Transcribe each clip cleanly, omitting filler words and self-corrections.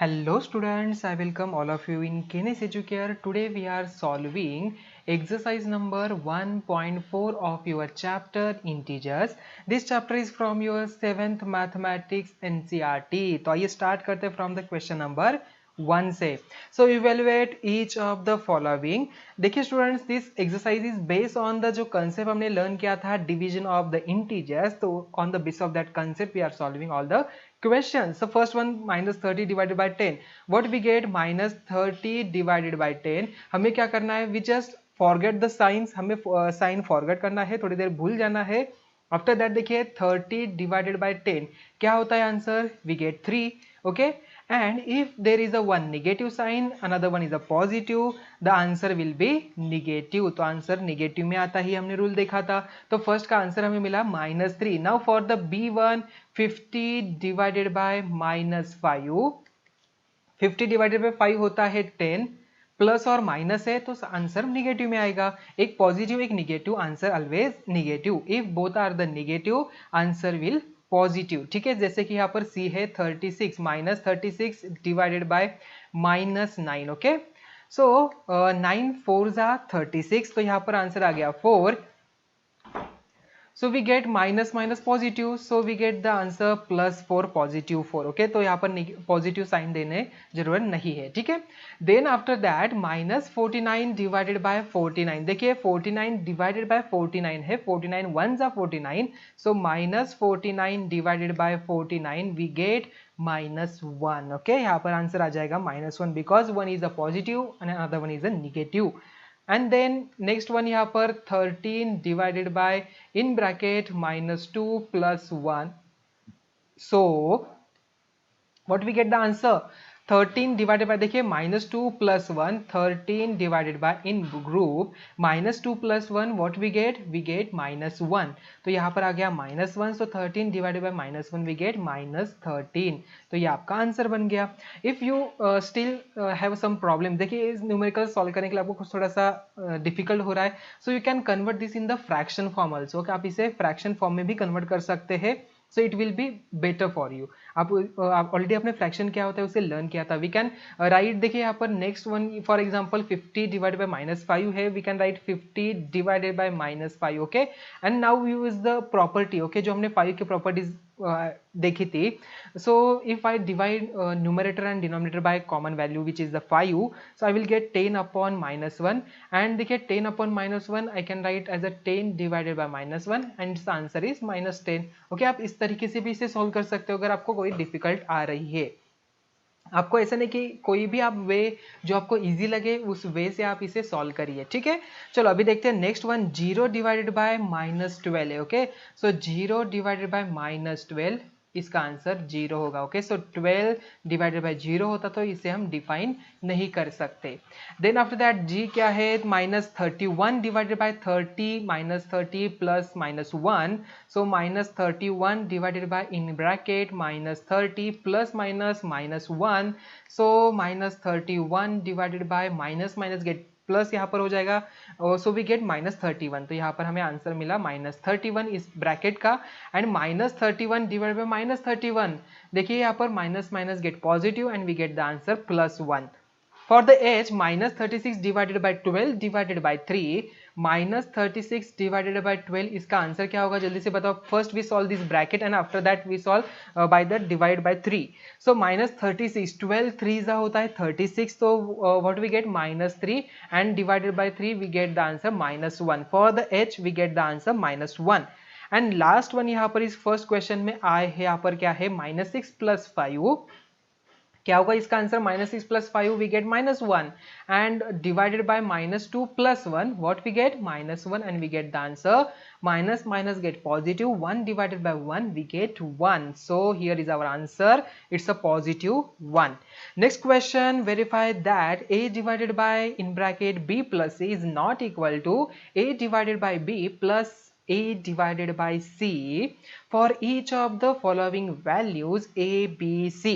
Hello students, I welcome all of you in Kines Educare. Today we are solving exercise number 1.4 of your chapter integers. This chapter is from your 7th mathematics NCERT. तो आइए start करते हैं from the question number 1 से. So evaluate each of the following. देखिए students, this exercise is based on the जो concept हमने learn किया था division of the integers. तो on the basis of that concept we are solving all the questions. So first one, minus 30 divided by 10. What we get? Minus 30 divided by 10. हमें क्या करना है? We just forget the signs. हमें sign forget करना है, थोड़ी देर भूल जाना है. आफ्टर दैट देखिए 30 डिवाइडेड बाय 10 क्या होता है answer? We get 3. Okay, and if there is a one negative sign, another one is a positive, the answer will be negative. तो आंसर नेगेटिव में आता ही हमने रूल देखा था. तो फर्स्ट का आंसर हमें मिला -3. Now for the B1, 50 divided by -5. 50 divided by 5 होता है 10, प्लस और माइनस है तो आंसर निगेटिव में आएगा. एक पॉजिटिव एक negative, answer always negative. If both are the negative, answer will positive. ठीक है, जैसे कि यहाँ पर सी है 36, -36 डिवाइडेड बाय -9. ओके, सो 9 4 जा 36, तो यहाँ पर आंसर आ गया 4. So we get minus minus positive, so we get the answer +4 positive 4. Okay, तो यहाँ पर पॉजिटिव साइन देने जरूरत नहीं है. ठीक है, then after that -49 divided by 49. देखिए 49 डिवाइडेड बाय 49 है, 49 1 जा 49, so -49 divided by 49 we get -1. Okay, यहाँ पर आंसर आ जाएगा -1 because one is a positive and another one is a negative. And then next one यहाँ पर 13 divided by in bracket -2 + 1. So what we get the answer? 13 divided by, देखिए -2 + 1, 13 divided by in group -2 + 1, what we get -1. तो यहाँ पर आ गया -1, so 13 divided by -1 we get -13. तो ये आपका आंसर बन गया. If you still have some problem, देखिए इस न्यूमेरिकल सॉल्व करने के लिए आपको कुछ थोड़ा सा डिफिकल्ट हो रहा है, so you can convert this in the fraction form also. आप इसे फ्रैक्शन फॉर्म में भी कन्वर्ट कर सकते हैं, so it will be better for you. आप ऑलरेडी आपने फ्रैक्शन क्या होता है उसे लर्न किया था. वी कैन राइट, देखिए यहाँ पर next one for example 50 divided by -5 है, we can write 50 divided by -5. Okay, and now use the property. Okay, जो हमने 5 की प्रॉपर्टीज देखी थी. So if I divide numerator and denominator by common value which is the 5, so I will get 10 upon -1. And देखिए 10 upon -1 I can write as a 10 divided by -1 and it's answer is -10. Okay, आप इस तरीके से भी इसे solve कर सकते हो अगर आपको कोई डिफिकल्ट आ रही है. आपको ऐसा नहीं कि कोई भी आप वे जो आपको इजी लगे उस वे से आप इसे सॉल्व करिए. ठीक है, चलो अभी देखते हैं नेक्स्ट वन. 0 डिवाइडेड बाय -12 है. ओके, सो 0 डिवाइडेड बाय -12, इसका आंसर 0 होगा. ओके, सो 12 डिवाइडेड बाय 0 होता तो इसे हम डिफाइन नहीं कर सकते. देन आफ्टर दैट जी क्या है? -31 divided by 30, -30 plus -1, so -31 divided by in bracket -30 plus -1, so -31 divided by minus gate plus यहाँ पर हो जाएगा, सो वी गेट -31. तो यहाँ पर हमें आंसर मिला -31 इस ब्रैकेट का. एंड -31 डिवाइड बाय -31, देखिए यहाँ पर minus get positive and we get the answer +1. For the H -36 divided by 12 divided by 3, -36 divided by 12, इसका आंसर क्या होगा जल्दी से बताओ. First we solve this bracket and after that we solve by the divide by 3. So -36, 12 3 होता है 36, तो what we get -3 and divided by 3 we get the answer -1. For the H we get the answer -1. And last one यहाँ पर इस first question में आए है, यहाँ पर क्या है? -6 + 5, क्या होगा इसका answer? -6 + 5 we get -1 and divided by -2 + 1, what we get? -1 and we get the answer minus get positive, 1 divided by 1 we get 1. So here is our answer, it's a positive 1. Next question, verify that a divided by in bracket b + c is not equal to a divided by b plus a divided by c for each of the following values A B C.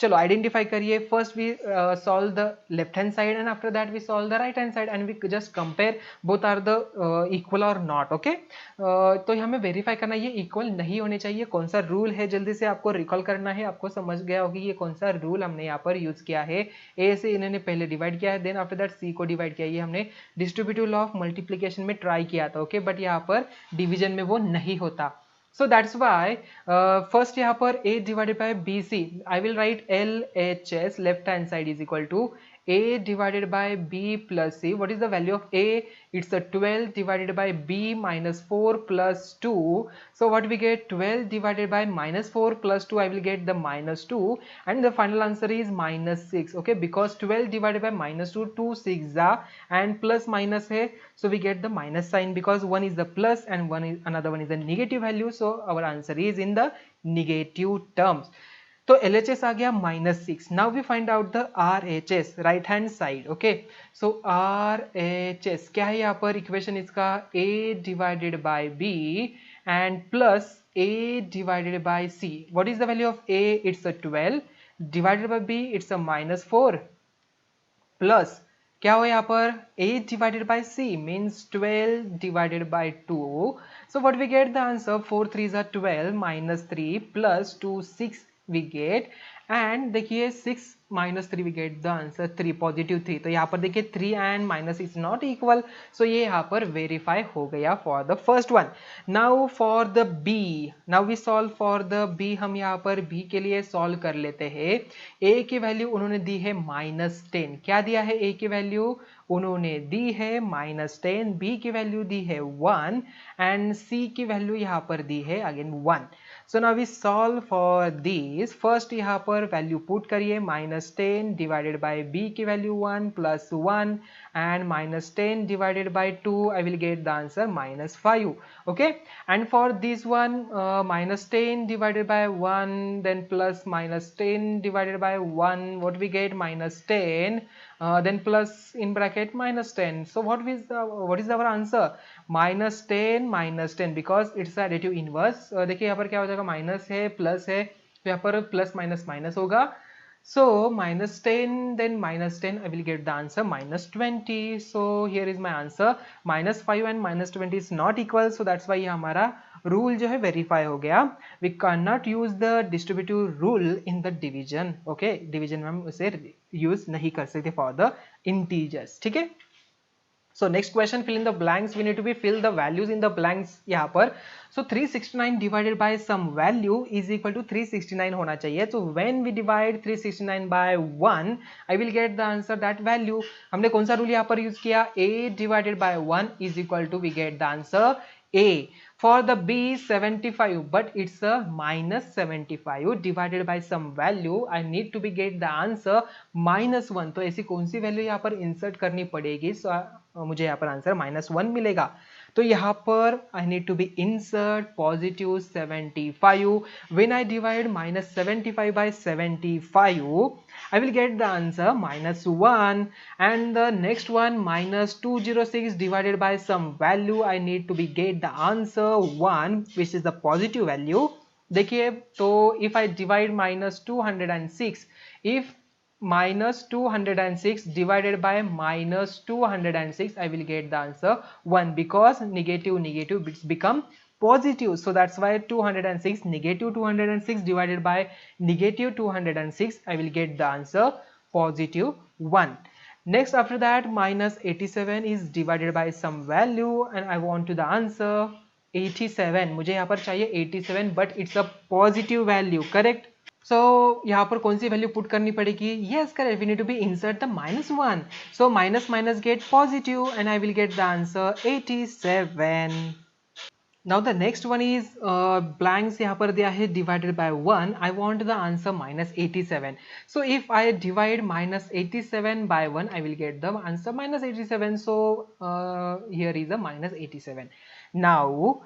चलो identify करिए। First we solve the left hand side and after that we solve the right hand side and we just compare both are the equal और not. Okay, तो हमें verify करना ये equal नहीं होने चाहिए। कौन सा रूल है जल्दी से आपको रिकॉल करना है। आपको समझ गया होगी ये कौन सा रूल हमने यहाँ पर यूज किया है। ए से इन्होंने पहले डिवाइड किया है, देन आफ्टर दैट सी को डिवाइड किया। ये हमने डिस्ट्रीब्यूटिव लॉ ऑफ मल्टीप्लीकेशन में ट्राई किया था। ओके, बट यहाँ पर डिवीजन में वो नहीं होता। So that's why first यहाँ पर A divided by BC, I will write LHS left hand side is equal to A divided by B plus C. What is the value of A? It's a 12 divided by B minus 4 plus 2. So what we get? 12 divided by minus 4 plus 2, I will get the minus 2 and the final answer is minus 6. Okay, because 12 divided by minus 2, 2 6 and plus minus hai, so we get the minus sign because one is the plus and another one is the negative value. So our answer is in the negative terms. तो LHS आ गया -6. Now we find out the RHS, right hand side. Okay, so RHS क्या है यहाँ पर equation इसका? A divided by B and plus A divided by C. What is the value of A? It's a 12 divided by B, it's a -4 plus क्या हो यहाँ पर? 8 divided by C means 12 divided by 2. So what we get the answer? 4 3s are 12 minus 3 plus 2 6 we get and देखिए 6 minus 3 we get the answer 3, positive 3. तो यहाँ पर देखिए 3 and minus is not equal. So ये यहाँ पर verify हो गया for the first one. Now for the B, now we solve for the B. हम यहाँ पर B के लिए सॉल्व कर लेते हैं. A की वैल्यू उन्होंने दी है -10. क्या दिया है? A की वैल्यू उन्होंने दी है -10, B की वैल्यू दी है 1 एंड C की वैल्यू यहाँ पर दी है again 1. So now we solve for this. First यहाँ पर वैल्यू पुट करिए. -10 डिवाइडेड बाय B की value 1 plus 1 and -10 divided by 2, I will get the answer -5. Okay, and for this one -10 divided by 1 then plus -10 divided by 1, what we get? -10 then plus in bracket -10. So what is our answer? -10 because it's additive inverse. देखिए यहाँ पर क्या हो जाएगा? Minus है plus है तो यहाँ पर प्लस माइनस माइनस होगा. So -10 then -10, I will get the answer -20. So here is my answer. -5 and -20 is not equal. So that's why ये हमारा रूल जो है वेरीफाई हो गया. We cannot use the distributive rule in the division. Okay, division में हम उसे use नहीं कर सकते for the integers. ठीक है. So next question, fill in the blanks. We need to be fill the values in the blanks यहाँ पर. So 369 divided by some value is equal to 369 होना चाहिए. So when we divide 369 by 1, I will get the answer that value. हमने कौन सा rule यहाँ पर use किया? A divided by 1 is equal to, we get the answer A. For the B 75, but it's a -75 divided by some value. I need to be get the answer -1. तो ऐसी कौन सी value यहाँ पर insert करनी पड़ेगी? So मुझे यहाँ पर आंसर -1 मिलेगा. तो यहाँ पर I need to be insert positive 75. When I divide -75 by 75, I will get the answer -1. And the next one -206 divided by some value. I need to be get the answer 1, which is the positive value. देखिए तो if I divide -206, if -206 divided by -206, I will get the answer 1 because negative bits become positive. So that's why 206 -206 divided by -206, I will get the answer +1. Next after that -87 is divided by some value and I want to the answer 87. मुझे यहाँ पर चाहिए 87 but it's a positive value, correct? So यहाँ पर कौन सी value put करनी पड़ेगी? Yes, correct. We need to be insert the -1. So minus get positive and I will get the answer 87. Now the next one is blanks यहाँ पर दिया है divided by 1. I want the answer -87. So if I divide -87 by 1, I will get the answer -87. So here is a -87. Now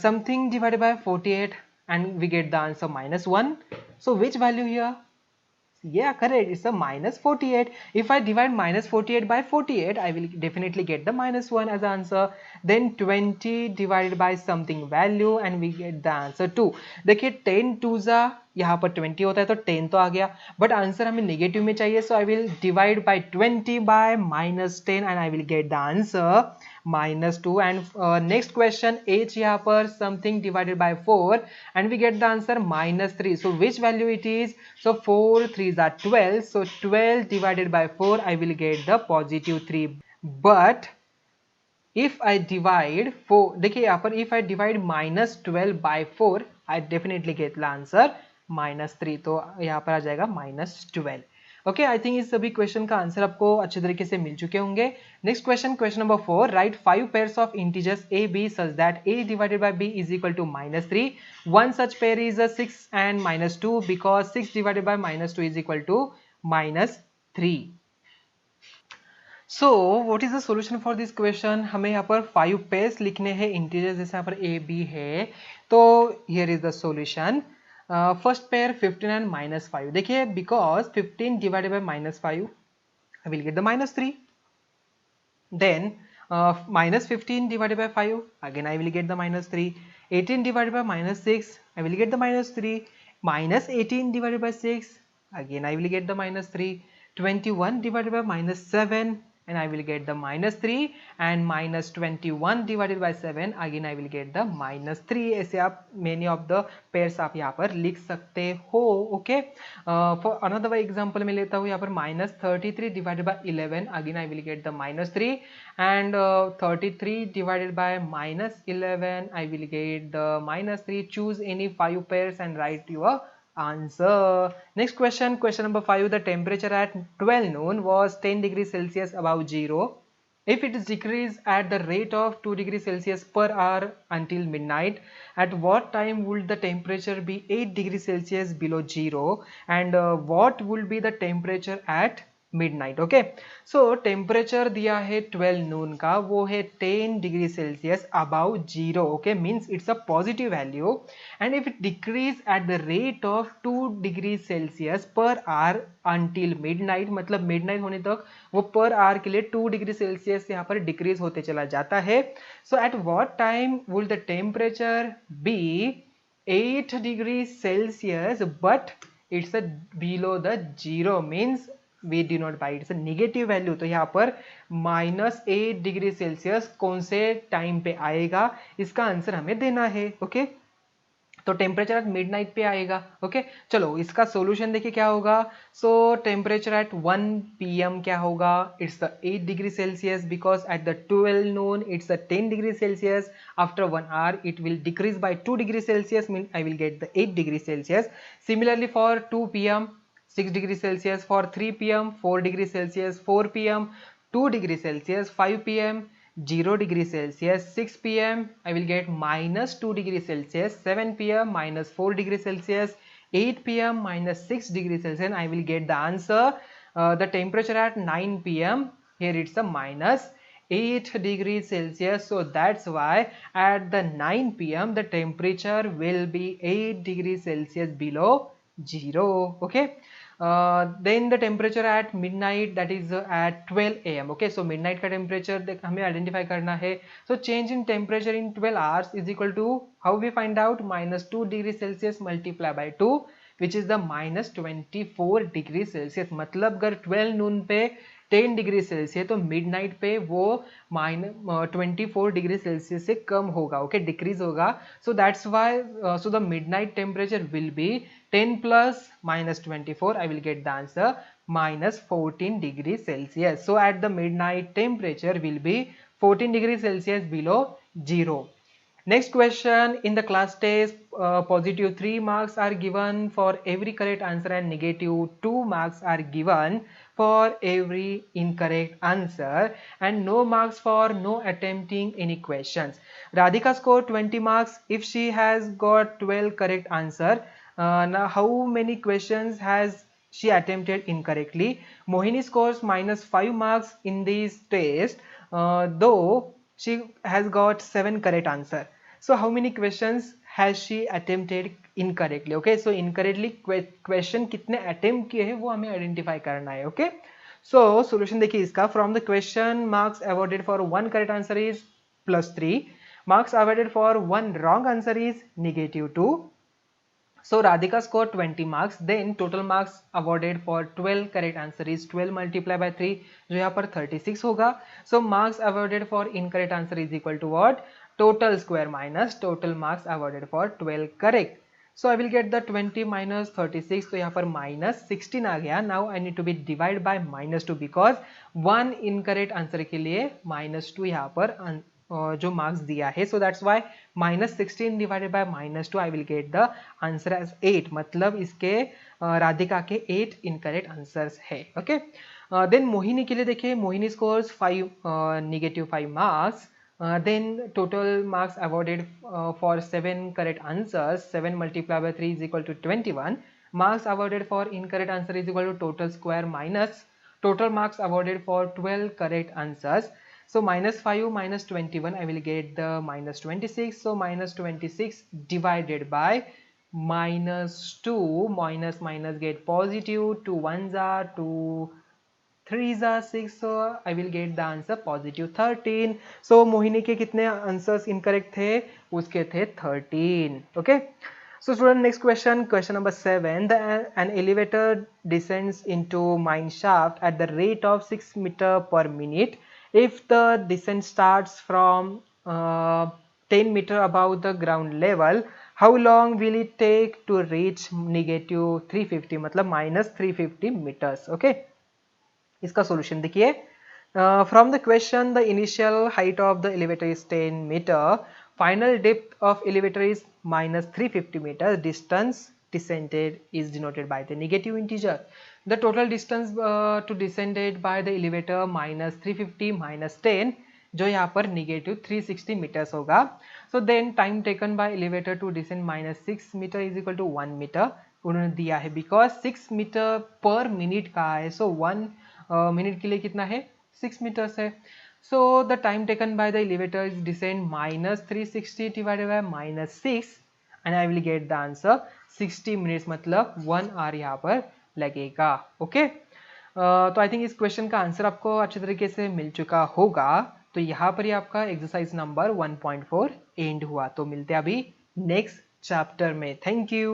something divided by 48 and we get the answer -1. So which value here? Yeah, correct. It's a minus 48. If I divide minus 48 by 48, I will definitely get the minus 1 as answer. Then 20 divided by something value and we get the answer 2. देखिए 10 2 यहाँ पर 20 होता है तो 10 तो आ गया, but answer हमें negative में चाहिए, so I will divide by 20 by -10 and I will get the answer -2. And next question 8 यहाँ पर something divided by 4 and we get the answer -3. So which value it is? So 4 3s are 12. So 12 divided by 4, I will get the +3. But if I divide 4, देखिए यहाँ पर if I divide -12 by 4, I definitely get the answer -3. तो यहाँ पर आ जाएगा -12. Okay, I think इस सभी question का आंसर आपको अच्छे तरीके से मिल चुके होंगे. Next question, question number 4. Right 5 pairs of integers a b such that a divided by b is equal to -3. One such pair is a 6 and -2 because 6 divided by -2 is equal to -3. So what is the solution for this question. हमें यहाँ पर 5 pairs लिखने हैं integers, जैसे यहाँ पर ए B है. तो here is the solution. First pair 15 and -5. देखिए because 15 divided by -5 I will get the -3. Then -15 divided by 5, again I will get the -3. 18 divided by -6, I will get the -3. -18 divided by 6, again I will get the -3. 21 divided by -7 and I will get the -3 and -21 divided by 7, again I will get the -3. ऐसे आप many of the pairs आप यहाँ पर लिख सकते हो. Okay, for another example मैं लेता हूँ यहाँ पर -33 divided by 11, again I will get the -3 and 33 divided by -11, I will get the -3. Choose any 5 pairs and write your answer. Next question, question number 5. The temperature at 12 noon was 10 degrees Celsius above 0. If it is decreased at the rate of 2 degrees Celsius per hour until midnight, at what time would the temperature be 8 degrees Celsius below 0 and what will be the temperature at midnight. Okay, so temperature दिया है 12 noon का, वो है 10 degree Celsius above 0. Okay, means it's a positive value and if it decrease at the rate of 2 degree Celsius per hour until midnight, मतलब midnight होने तक वो per hour के लिए 2 डिग्री सेल्सियस यहाँ पर डिक्रीज होते चला जाता है. So at what time will the temperature be 8 degree Celsius but it's a below the 0, means we डी not by, it's negative value. तो यहाँ पर -8 डिग्री सेल्सियस कौन से टाइम पे आएगा, इसका आंसर हमें देना है. ओके, तो टेम्परेचर एट मिडनाइट पे आएगा. ओके, चलो इसका सॉल्यूशन देखिए क्या होगा. सो टेम्परेचर एट 1 PM क्या होगा, it's the 8 degree Celsius because at the 12 Noon it's the 10 degree Celsius. After 1 hour it will decrease by 2 degree Celsius, mean I will get the 8 degree Celsius. Similarly for 2 PM 6 degree Celsius, for 3 PM 4 degree Celsius, 4 PM 2 degree Celsius, 5 PM 0 degree Celsius, 6 PM I will get -2 degree Celsius, 7 PM -4 degree Celsius, 8 PM -6 degree Celsius, and I will get the answer. The temperature at 9 PM, here it's a -8 degrees Celsius. So that's why at the 9 PM the temperature will be 8 degrees Celsius below 0. Okay. Then the temperature at midnight, that is at 12 AM. Okay, so midnight का temperature हमें identify करना है. So change in temperature in 12 hours is equal to, how we find out, -2 degree Celsius multiply by 2 which is the -24 degree Celsius. मतलब अगर 12 नून पे 10 degree Celsius तो midnight पे वो -24 डिग्री सेल्सियस से कम होगा. ओके, डिक्रीज होगा. So that's why so the midnight temperature will be 10 plus -24, I will get the answer -14 degrees Celsius. So at the midnight temperature will be 14 degrees Celsius below 0. Next question, in the class test positive 3 marks are given for every correct answer and negative 2 marks are given for every incorrect answer and no marks for no attempting any questions. Radhika scored 20 marks if she has got 12 correct answer. Now how many questions has she attempted incorrectly? Mohini scores -5 marks in this test, though she has got 7 correct answer. So how many questions has she attempted incorrectly. Okay, so incorrectly question कितने attempt किए हैं वो हमें identify करना है. Okay, so solution देखिए इसका. From the question marks awarded for one correct answer is +3. Marks awarded for one wrong answer is -2. So Radhika scored 20 marks. Then total marks awarded for 12 correct answer is 12 multiplied by 3 जो यहाँ पर 36 होगा. So marks awarded for incorrect answer is equal to what? Total square minus total marks awarded for 12 correct. So I will get the 20 minus 36. तो यहाँ पर -16 आ गया. Now I need to be divide by -2 because one incorrect answer के लिए -2 यहाँ पर जो marks दिया है. So that's why -16 divided by -2 I will get the answer as 8. मतलब इसके राधिका के 8 इनकरेक्ट आंसर्स है. ओके, देन मोहिनी के लिए देखिए. Mohini scores -5 marks. Then total marks awarded for 7 correct answers. 7 multiplied by 3 is equal to 21. Marks awarded for incorrect answer is equal to total square minus total marks awarded for 12 correct answers. So -5 minus 21 I will get the -26. So -26 divided by -2. Minus get positive. 2 1s are 2 3s are 6. So I will get the answer +13. So Mohini के कितने answers incorrect थे? उसके थे 13. Okay. So student, next question number 7. An elevator descends into mine shaft at the rate of 6 meter per minute. If the descent starts from 10 meter above the ground level, how long will it take to reach -350 मतलब -350 meters. Okay, इसका solution देखिए. From the question, the initial height of the elevator is 10 meter. Final depth of elevator is -350 meters. Distance descended is denoted by the negative integer. The total distance to descended by the elevator -350 minus 10 जो यहाँ पर -360 meters होगा. So then time taken by elevator to descend -6 meter is equal to 1 meter. उन्होंने दिया है because 6 meter per minute का है. So 1 minute के लिए कितना है? 6 meters है. So the time taken by the elevator is descend -360 divided by -6 and I will get the answer 60 minutes. मतलब 1 hour यहाँ पर लगेगा. ओके, तो आई थिंक इस क्वेश्चन का आंसर आपको अच्छे तरीके से मिल चुका होगा. तो यहाँ पर ही आपका एक्सरसाइज नंबर 1.4 एंड हुआ. तो मिलते हैं अभी नेक्स्ट चैप्टर में. Thank you.